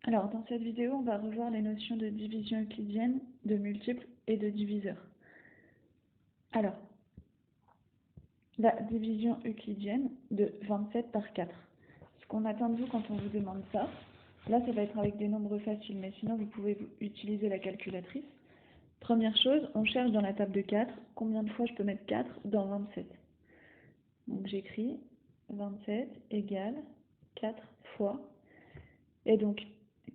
Alors, dans cette vidéo, on va revoir les notions de division euclidienne, de multiples et de diviseur. Alors, la division euclidienne de 27 par 4. Ce qu'on attend de vous quand on vous demande ça, là, ça va être avec des nombres faciles, mais sinon, vous pouvez utiliser la calculatrice. Première chose, on cherche dans la table de 4, combien de fois je peux mettre 4 dans 27. Donc, j'écris 27 égale 4 fois, et donc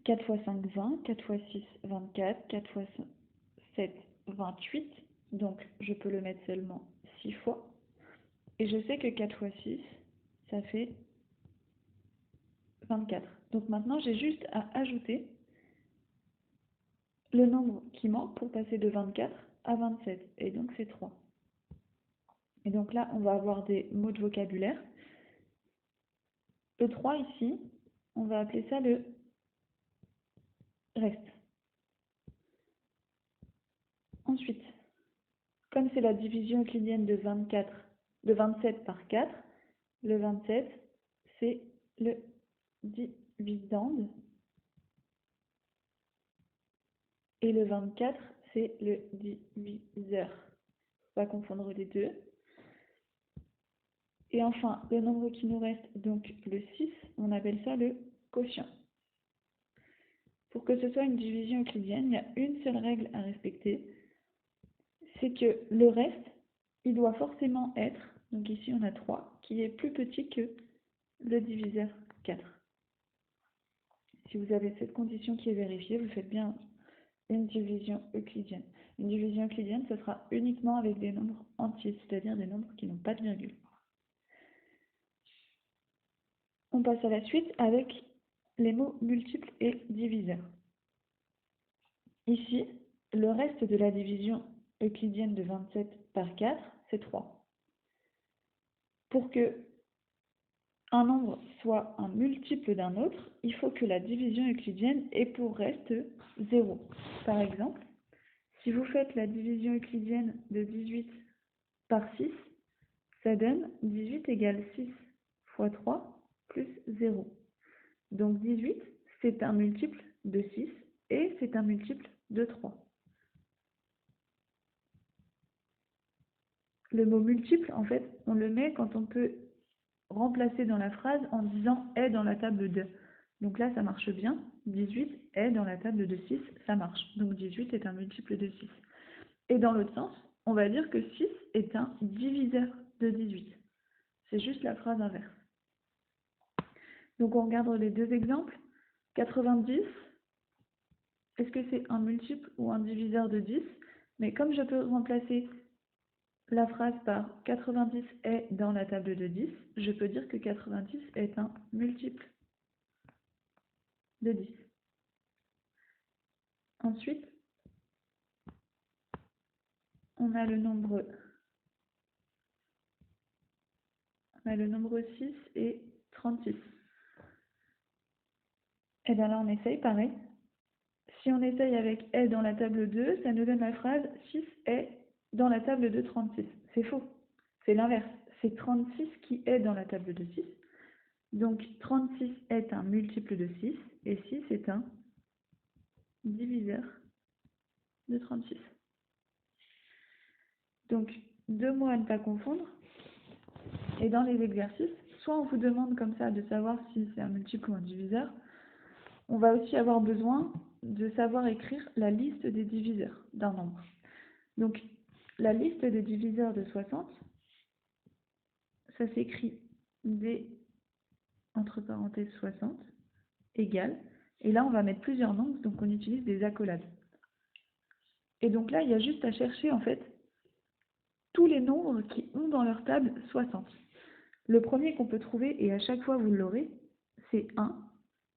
4 fois 5, 20, 4 fois 6, 24, 4 fois 7, 28, donc je peux le mettre seulement 6 fois. Et je sais que 4 fois 6, ça fait 24. Donc maintenant, j'ai juste à ajouter le nombre qui manque pour passer de 24 à 27, et donc c'est 3. Et donc là, on va avoir des mots de vocabulaire. Le 3 ici, on va appeler ça le reste. Ensuite, comme c'est la division euclidienne de 27 par 4, le 27, c'est le dividende. Et le 24, c'est le diviseur. Faut pas confondre les deux. Et enfin, le nombre qui nous reste, donc le 6, on appelle ça le quotient. Pour que ce soit une division euclidienne, il y a une seule règle à respecter, c'est que le reste, il doit forcément être, donc ici on a 3, qui est plus petit que le diviseur 4. Si vous avez cette condition qui est vérifiée, vous faites bien une division euclidienne. Une division euclidienne, ce sera uniquement avec des nombres entiers, c'est-à-dire des nombres qui n'ont pas de virgule. On passe à la suite avec les mots multiples et diviseurs. Ici, le reste de la division euclidienne de 27 par 4, c'est 3. Pour que un nombre soit un multiple d'un autre, il faut que la division euclidienne ait pour reste 0. Par exemple, si vous faites la division euclidienne de 18 par 6, ça donne 18 égale 6 fois 3 plus 0. Donc 18, c'est un multiple de 6 et c'est un multiple de 3. Le mot multiple, en fait, on le met quand on peut remplacer dans la phrase en disant « est dans la table de ». Donc là, ça marche bien. 18 est dans la table de 6, ça marche. Donc 18 est un multiple de 6. Et dans l'autre sens, on va dire que 6 est un diviseur de 18. C'est juste la phrase inverse. Donc on regarde les deux exemples. 90, est-ce que c'est un multiple ou un diviseur de 10? Mais comme je peux remplacer la phrase par 90 est dans la table de 10, je peux dire que 90 est un multiple de 10. Ensuite, on a le nombre 6 et 36. Et bien là, on essaye pareil. Si on essaye avec est dans la table 2, ça nous donne la phrase 6 est dans la table de 36. C'est faux. C'est l'inverse. C'est 36 qui est dans la table de 6. Donc 36 est un multiple de 6 et 6 est un diviseur de 36. Donc, deux mots à ne pas confondre. Et dans les exercices, soit on vous demande comme ça de savoir si c'est un multiple ou un diviseur. On va aussi avoir besoin de savoir écrire la liste des diviseurs d'un nombre. Donc, la liste des diviseurs de 60, ça s'écrit D entre parenthèses 60 égale. Et là, on va mettre plusieurs nombres, donc on utilise des accolades. Et donc là, il y a juste à chercher en fait tous les nombres qui ont dans leur table 60. Le premier qu'on peut trouver, et à chaque fois vous l'aurez, c'est 1,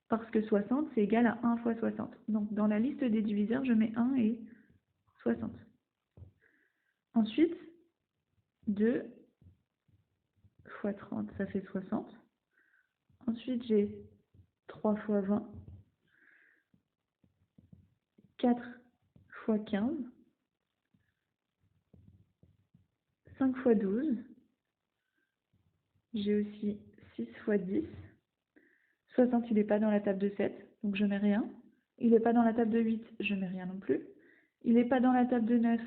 parce que 60, c'est égal à 1 fois 60. Donc dans la liste des diviseurs, je mets 1 et 60. Ensuite, 2 fois 30, ça fait 60. Ensuite, j'ai 3 fois 20, 4 fois 15, 5 fois 12, j'ai aussi 6 fois 10, 60, il n'est pas dans la table de 7, donc je mets rien. Il n'est pas dans la table de 8, je mets rien non plus. Il n'est pas dans la table de 9,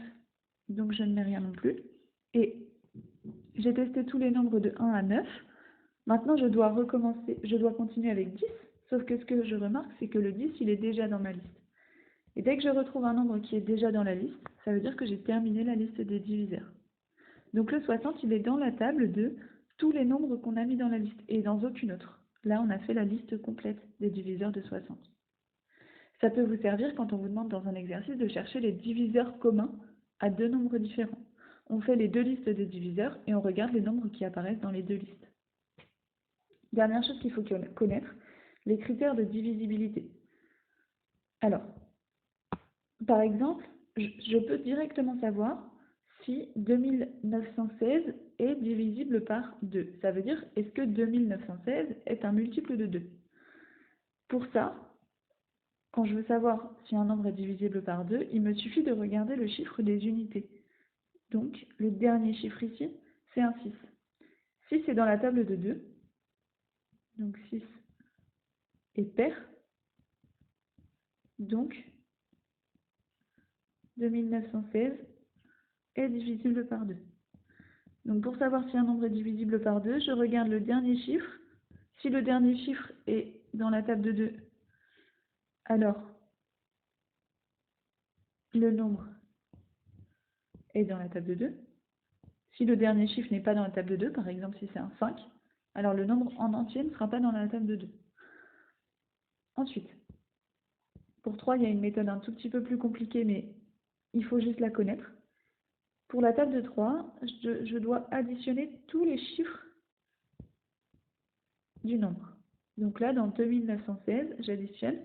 donc je ne mets rien non plus. Et j'ai testé tous les nombres de 1 à 9. Maintenant, je dois continuer avec 10, sauf que ce que je remarque, c'est que le 10, il est déjà dans ma liste. Et dès que je retrouve un nombre qui est déjà dans la liste, ça veut dire que j'ai terminé la liste des diviseurs. Donc le 60, il est dans la table de tous les nombres qu'on a mis dans la liste, et dans aucune autre. Là, on a fait la liste complète des diviseurs de 60. Ça peut vous servir quand on vous demande dans un exercice de chercher les diviseurs communs à deux nombres différents. On fait les deux listes des diviseurs et on regarde les nombres qui apparaissent dans les deux listes. Dernière chose qu'il faut connaître, les critères de divisibilité. Alors, par exemple, je peux directement savoir si 2916 est divisible par 2. Ça veut dire, est-ce que 2916 est un multiple de 2? Pour ça, quand je veux savoir si un nombre est divisible par 2, il me suffit de regarder le chiffre des unités. Donc, le dernier chiffre ici, c'est un 6. 6 est dans la table de 2. Donc, 6 est pair. Donc, 2916 est divisible par 2. Donc, pour savoir si un nombre est divisible par 2, je regarde le dernier chiffre. Si le dernier chiffre est dans la table de 2, alors le nombre est dans la table de 2. Si le dernier chiffre n'est pas dans la table de 2, par exemple si c'est un 5, alors le nombre en entier ne sera pas dans la table de 2. Ensuite, pour 3, il y a une méthode un tout petit peu plus compliquée, mais il faut juste la connaître. Pour la table de 3, je dois additionner tous les chiffres du nombre. Donc là, dans 2916, j'additionne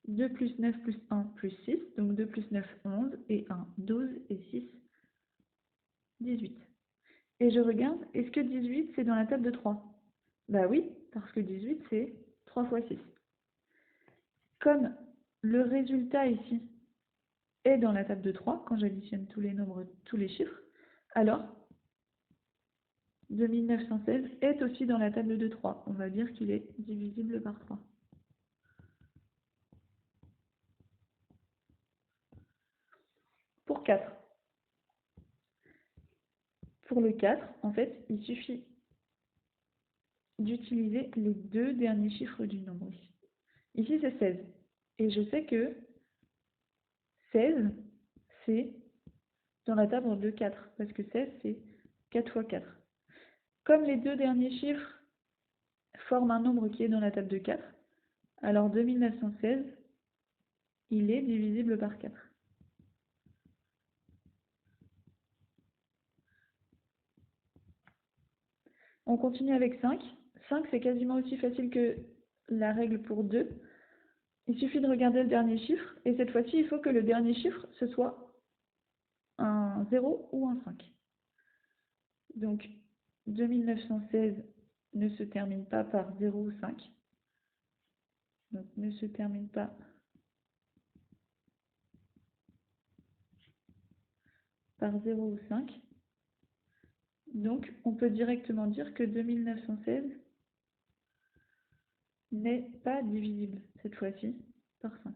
2 plus 9 plus 1 plus 6, donc 2 plus 9, 11, et 1, 12, et 6, 18. Et je regarde, est-ce que 18, c'est dans la table de 3? Bah oui, parce que 18, c'est 3 fois 6. Comme le résultat ici est dans la table de 3, quand j'additionne tous les nombres, tous les chiffres, alors 2916 est aussi dans la table de 3. On va dire qu'il est divisible par 3. Pour 4. Pour le 4, en fait, il suffit d'utiliser les deux derniers chiffres du nombre ici. Ici, c'est 16. Et je sais que 16, c'est dans la table de 4, parce que 16, c'est 4 fois 4. Comme les deux derniers chiffres forment un nombre qui est dans la table de 4, alors 2916, il est divisible par 4. On continue avec 5. 5, c'est quasiment aussi facile que la règle pour 2. Il suffit de regarder le dernier chiffre, et cette fois-ci, il faut que le dernier chiffre, ce soit un 0 ou un 5. Donc, 2916 ne se termine pas par 0 ou 5. Donc, ne se termine pas par 0 ou 5. Donc, on peut directement dire que 2916 n'est pas divisible, cette fois-ci, par 5.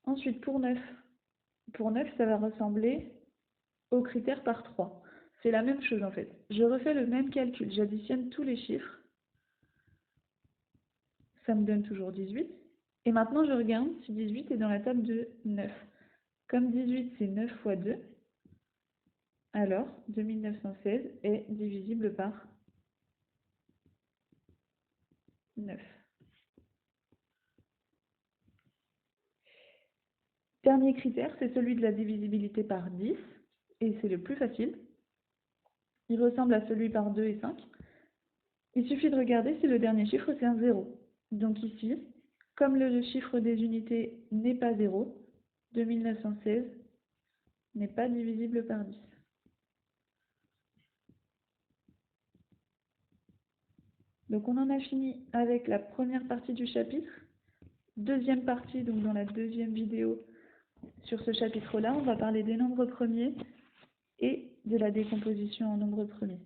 Ensuite, pour 9, ça va ressembler au critère par 3. C'est la même chose en fait. Je refais le même calcul, j'additionne tous les chiffres. Ça me donne toujours 18. Et maintenant, je regarde si 18 est dans la table de 9. Comme 18, c'est 9 fois 2, alors 2916 est divisible par 9. Dernier critère, c'est celui de la divisibilité par 10, et c'est le plus facile. Il ressemble à celui par 2 et 5. Il suffit de regarder si le dernier chiffre c'est un 0. Donc ici, comme le chiffre des unités n'est pas 0, 2916 n'est pas divisible par 10. Donc on en a fini avec la première partie du chapitre. Deuxième partie, donc dans la deuxième vidéo sur ce chapitre-là, on va parler des nombres premiers et de la décomposition en nombre premier.